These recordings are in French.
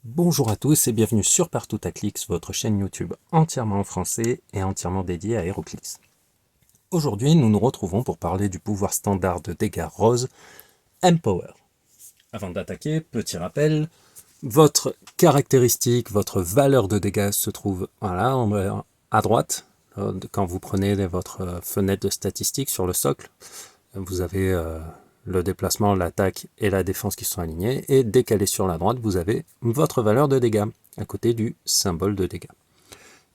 Bonjour à tous et bienvenue sur Partout à Clix, votre chaîne YouTube entièrement en français et entièrement dédiée à HeroClix. Aujourd'hui, nous nous retrouvons pour parler du pouvoir standard de dégâts rose, Empower. Avant d'attaquer, petit rappel, votre caractéristique, votre valeur de dégâts se trouve à droite. Quand vous prenez votre fenêtre de statistiques sur le socle, vous avez le déplacement, l'attaque et la défense qui sont alignés, et décalé sur la droite, vous avez votre valeur de dégâts, à côté du symbole de dégâts.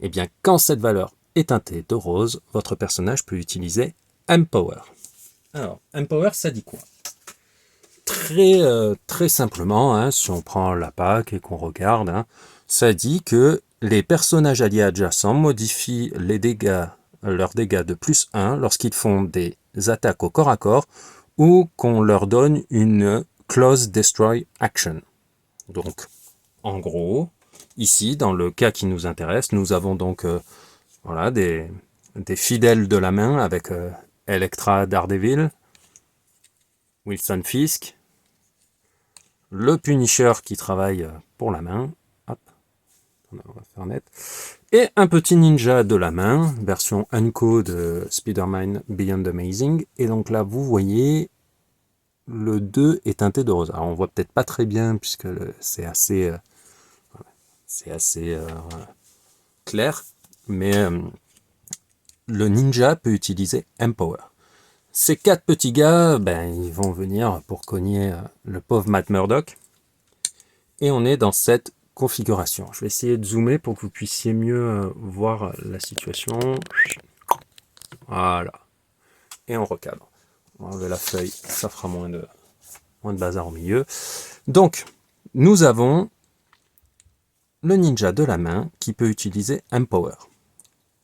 Et bien, quand cette valeur est teintée de rose, votre personnage peut utiliser Empower. Alors, Empower, ça dit quoi? Très simplement, si on prend la PAC et qu'on regarde, ça dit que les personnages alliés adjacents modifient leurs dégâts de plus 1 lorsqu'ils font des attaques au corps à corps ou qu'on leur donne une Close Destroy Action. Donc, en gros, ici, dans le cas qui nous intéresse, nous avons donc des fidèles de la main avec Elektra Daredevil, Wilson Fisk, le Punisher qui travaille pour la main, hop, on va faire net, et un petit ninja de la main, version Unco de Spider-Man Beyond Amazing. Et donc là, vous voyez, le 2 est teinté de rose. Alors on voit peut-être pas très bien puisque c'est assez clair, mais le ninja peut utiliser Empower. Ces 4 petits gars, ils vont venir pour cogner le pauvre Matt Murdock. Et on est dans cette configuration. Je vais essayer de zoomer pour que vous puissiez mieux voir la situation. Voilà. Et on recadre. On va enlever la feuille, ça fera moins de bazar au milieu. Donc, nous avons le ninja de la main qui peut utiliser Empower.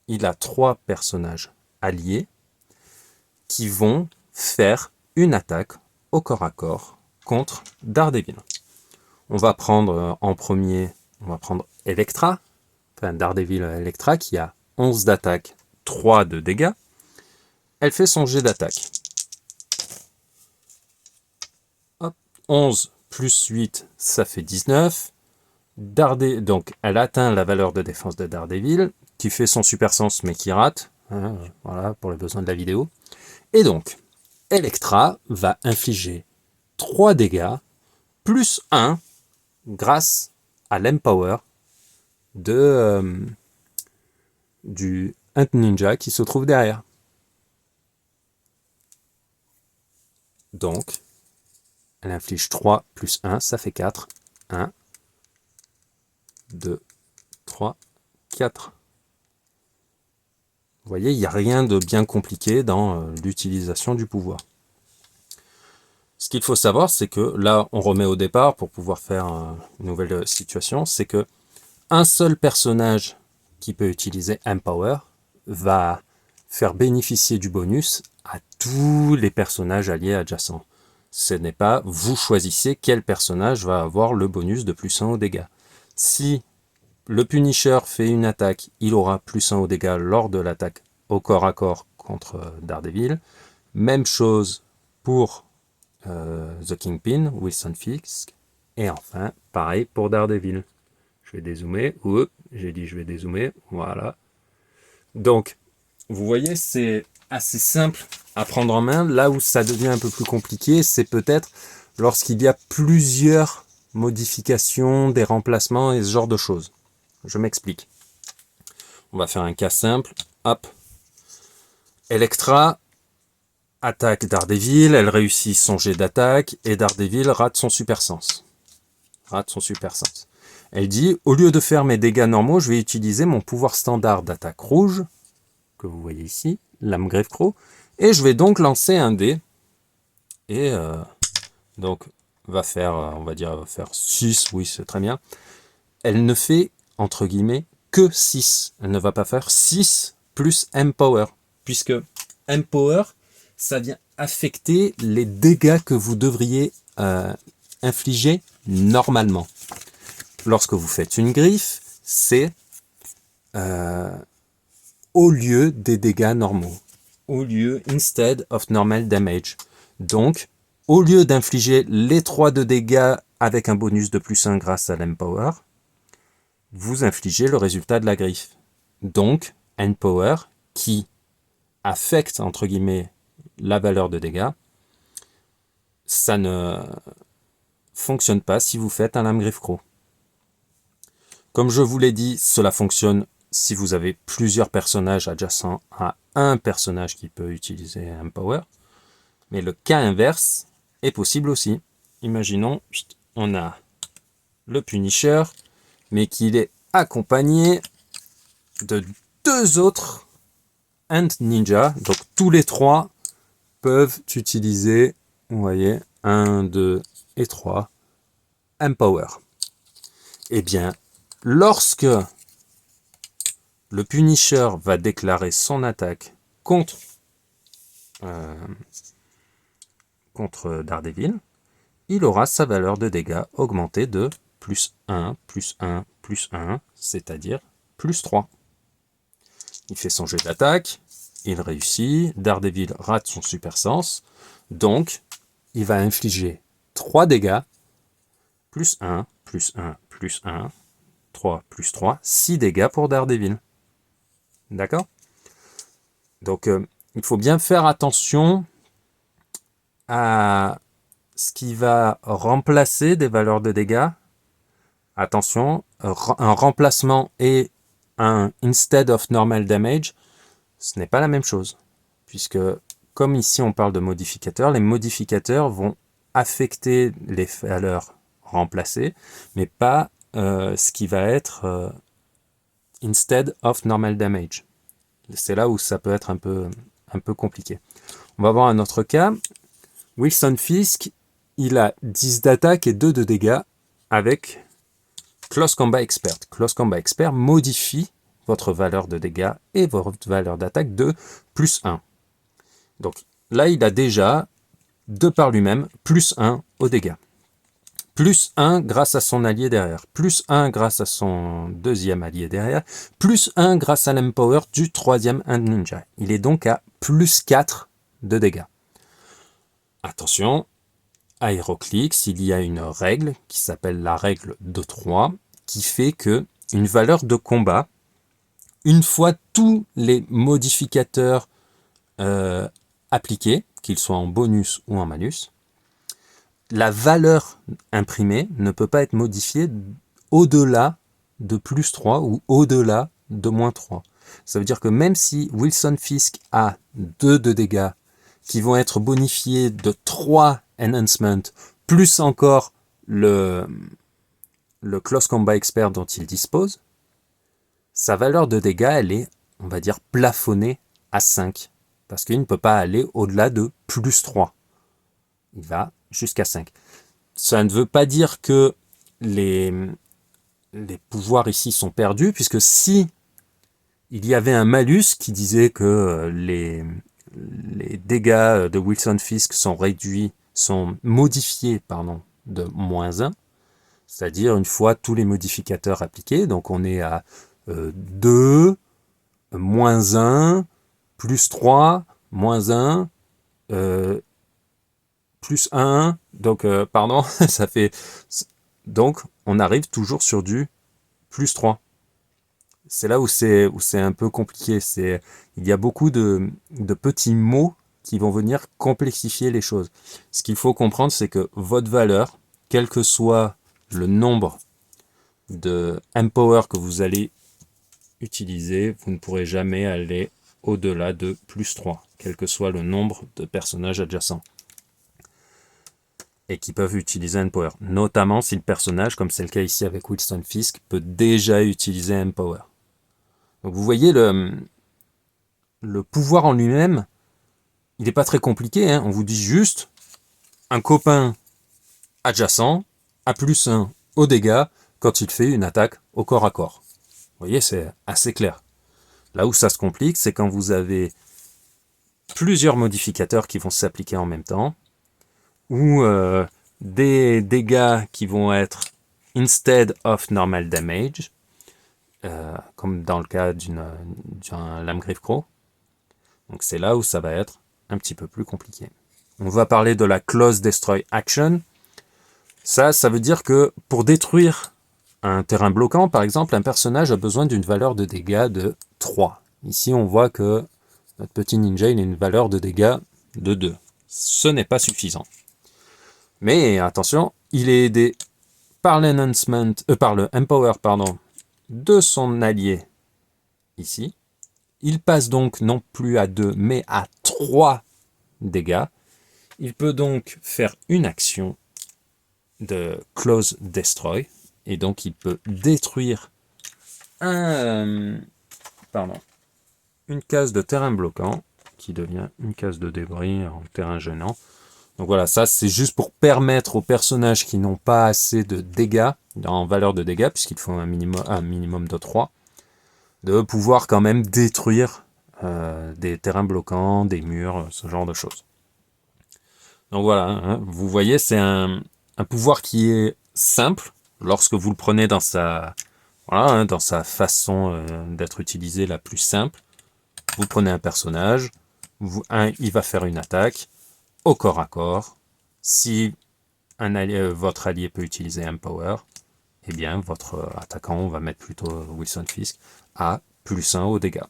Il a 3 personnages alliés qui vont faire une attaque au corps à corps contre Daredevil. On va prendre en premier, on va prendre Elektra, enfin Daredevil Elektra qui a 11 d'attaque, 3 de dégâts. Elle fait son jet d'attaque. 11 plus 8, ça fait 19. Donc elle atteint la valeur de défense de Daredevil, qui fait son super sens mais qui rate. Voilà, pour les besoins de la vidéo. Et donc, Elektra va infliger 3 dégâts, plus 1, grâce à l'Empower du Ant Ninja qui se trouve derrière. Donc, elle inflige 3 plus 1, ça fait 4. 1, 2, 3, 4. Vous voyez, il n'y a rien de bien compliqué dans l'utilisation du pouvoir. Ce qu'il faut savoir, c'est que là, on remet au départ pour pouvoir faire une nouvelle situation, c'est que un seul personnage qui peut utiliser Empower va faire bénéficier du bonus à tous les personnages alliés adjacents. Ce n'est pas vous choisissez quel personnage va avoir le bonus de plus 1 aux dégâts. Si le Punisher fait une attaque, il aura plus 1 aux dégâts lors de l'attaque au corps à corps contre Daredevil. Même chose pour The Kingpin, Wilson Fisk. Et enfin, pareil pour Daredevil. Je vais dézoomer. Oups, j'ai dit je vais dézoomer. Voilà. Donc, vous voyez, c'est assez simple à prendre en main. Là où ça devient un peu plus compliqué, c'est peut-être lorsqu'il y a plusieurs modifications, des remplacements et ce genre de choses. Je m'explique. On va faire un cas simple. Hop. Elektra attaque Daredevil, elle réussit son jet d'attaque et Daredevil rate son super sens. Elle dit, au lieu de faire mes dégâts normaux, je vais utiliser mon pouvoir standard d'attaque rouge, que vous voyez ici, lame Grave-Crow, et je vais donc lancer un dé, et donc va faire, on va dire, va faire 6, oui c'est très bien. Elle ne fait, entre guillemets, que 6. Elle ne va pas faire 6 plus Empower, puisque Empower, ça vient affecter les dégâts que vous devriez infliger normalement. Lorsque vous faites une griffe, c'est au lieu des dégâts normaux. Au lieu, instead of normal damage. Donc, au lieu d'infliger les 3 de dégâts avec un bonus de +1 grâce à l'Empower, vous infligez le résultat de la griffe. Donc, Empower, qui affecte, entre guillemets, la valeur de dégâts, ça ne fonctionne pas si vous faites un lame-griffe croc. Comme je vous l'ai dit, cela fonctionne si vous avez plusieurs personnages adjacents à un personnage qui peut utiliser Empower. Mais le cas inverse est possible aussi. Imaginons, on a le Punisher, mais qu'il est accompagné de 2 autres Hand Ninja. Donc tous les 3 peuvent utiliser, vous voyez, 1, 2 et 3, Empower. Eh bien, lorsque le Punisher va déclarer son attaque contre Daredevil, il aura sa valeur de dégâts augmentée de +1, +1, +1, c'est-à-dire +3. Il fait son jet d'attaque, il réussit, Daredevil rate son super sens, donc il va infliger 3 dégâts, +1, +1, +1, 3, +3, 6 dégâts pour Daredevil. D'accord? Donc il faut bien faire attention à ce qui va remplacer des valeurs de dégâts. Attention, un remplacement et un instead of normal damage, ce n'est pas la même chose. Puisque, comme ici on parle de modificateurs, les modificateurs vont affecter les valeurs remplacées, mais pas ce qui va être instead of normal damage. C'est là où ça peut être un peu compliqué. On va voir un autre cas. Wilson Fisk, il a 10 d'attaque et 2 de dégâts avec Close Combat Expert. Close Combat Expert modifie votre valeur de dégâts et votre valeur d'attaque de +1. Donc là, il a déjà, de par lui-même, +1 aux dégâts. +1 grâce à son allié derrière. +1 grâce à son deuxième allié derrière. +1 grâce à l'Empower du troisième Hand Ninja. Il est donc à +4 de dégâts. Attention, à HeroClix, il y a une règle qui s'appelle la règle de 3 qui fait que une valeur de combat, une fois tous les modificateurs appliqués, qu'ils soient en bonus ou en malus, la valeur imprimée ne peut pas être modifiée au-delà de +3 ou au-delà de -3. Ça veut dire que même si Wilson Fisk a 2 de dégâts qui vont être bonifiés de 3 enhancements, plus encore le Close Combat Expert dont il dispose, sa valeur de dégâts, elle est, on va dire, plafonnée à 5. Parce qu'il ne peut pas aller au-delà de +3. Il va jusqu'à 5. Ça ne veut pas dire que les pouvoirs ici sont perdus, puisque si il y avait un malus qui disait que les dégâts de Wilson Fisk sont modifiés de -1, c'est-à-dire une fois tous les modificateurs appliqués, donc on est à 2, -1, +3, -1, +1, donc ça fait... Donc on arrive toujours sur du +3. C'est là où c'est un peu compliqué. Il y a beaucoup de petits mots qui vont venir complexifier les choses. Ce qu'il faut comprendre, c'est que votre valeur, quel que soit le nombre de Empower que vous allez utiliser, vous ne pourrez jamais aller au-delà de +3, quel que soit le nombre de personnages adjacents et qui peuvent utiliser Empower. Notamment si le personnage, comme c'est le cas ici avec Wilson Fisk, peut déjà utiliser Empower. Donc vous voyez, le pouvoir en lui-même, il n'est pas très compliqué. Hein. On vous dit juste, un copain adjacent a +1 aux dégâts quand il fait une attaque au corps à corps. Vous voyez, c'est assez clair. Là où ça se complique, c'est quand vous avez plusieurs modificateurs qui vont s'appliquer en même temps, ou des dégâts qui vont être instead of normal damage, comme dans le cas d'un lame-griffe croc. Donc c'est là où ça va être un petit peu plus compliqué. On va parler de la Close Destroy Action. Ça veut dire que pour détruire un terrain bloquant, par exemple, un personnage a besoin d'une valeur de dégâts de 3. Ici, on voit que notre petit ninja, il a une valeur de dégâts de 2. Ce n'est pas suffisant. Mais attention, il est aidé par par le Empower, de son allié ici. Il passe donc non plus à 2, mais à 3 dégâts. Il peut donc faire une action de Close Destroy, et donc il peut détruire une case de terrain bloquant, qui devient une case de débris en terrain gênant. Donc voilà, ça c'est juste pour permettre aux personnages qui n'ont pas assez de dégâts, en valeur de dégâts, puisqu'il faut un minimum de 3, de pouvoir quand même détruire des terrains bloquants, des murs, ce genre de choses. Donc voilà, hein, vous voyez, c'est un pouvoir qui est simple lorsque vous le prenez dans sa, dans sa façon d'être utilisé la plus simple. Vous prenez un personnage, il va faire une attaque au corps à corps. Si votre allié peut utiliser Empower, eh bien votre attaquant, on va mettre plutôt Wilson Fisk, a +1 aux dégâts.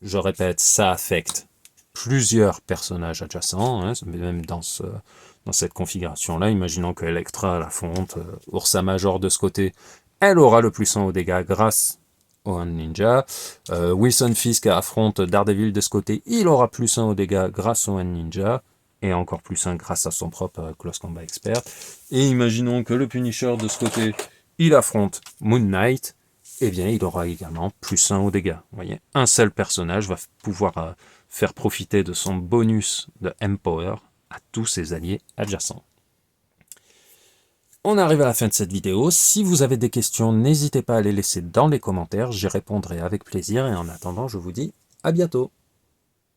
Je répète, ça affecte plusieurs personnages adjacents, hein, même dans cette configuration-là. Imaginons que Electra l'affronte, Ursa Major de ce côté, elle aura le +1 aux dégâts grâce au Hand Ninja. Wilson Fisk affronte Daredevil de ce côté, il aura +1 aux dégâts grâce au Hand Ninja, et encore +1 grâce à son propre Close Combat Expert. Et imaginons que le Punisher de ce côté, il affronte Moon Knight, eh bien il aura également +1 aux dégâts. Vous voyez, un seul personnage va pouvoir faire profiter de son bonus de Empower à tous ses alliés adjacents. On arrive à la fin de cette vidéo. Si vous avez des questions, n'hésitez pas à les laisser dans les commentaires. J'y répondrai avec plaisir. Et en attendant, je vous dis à bientôt.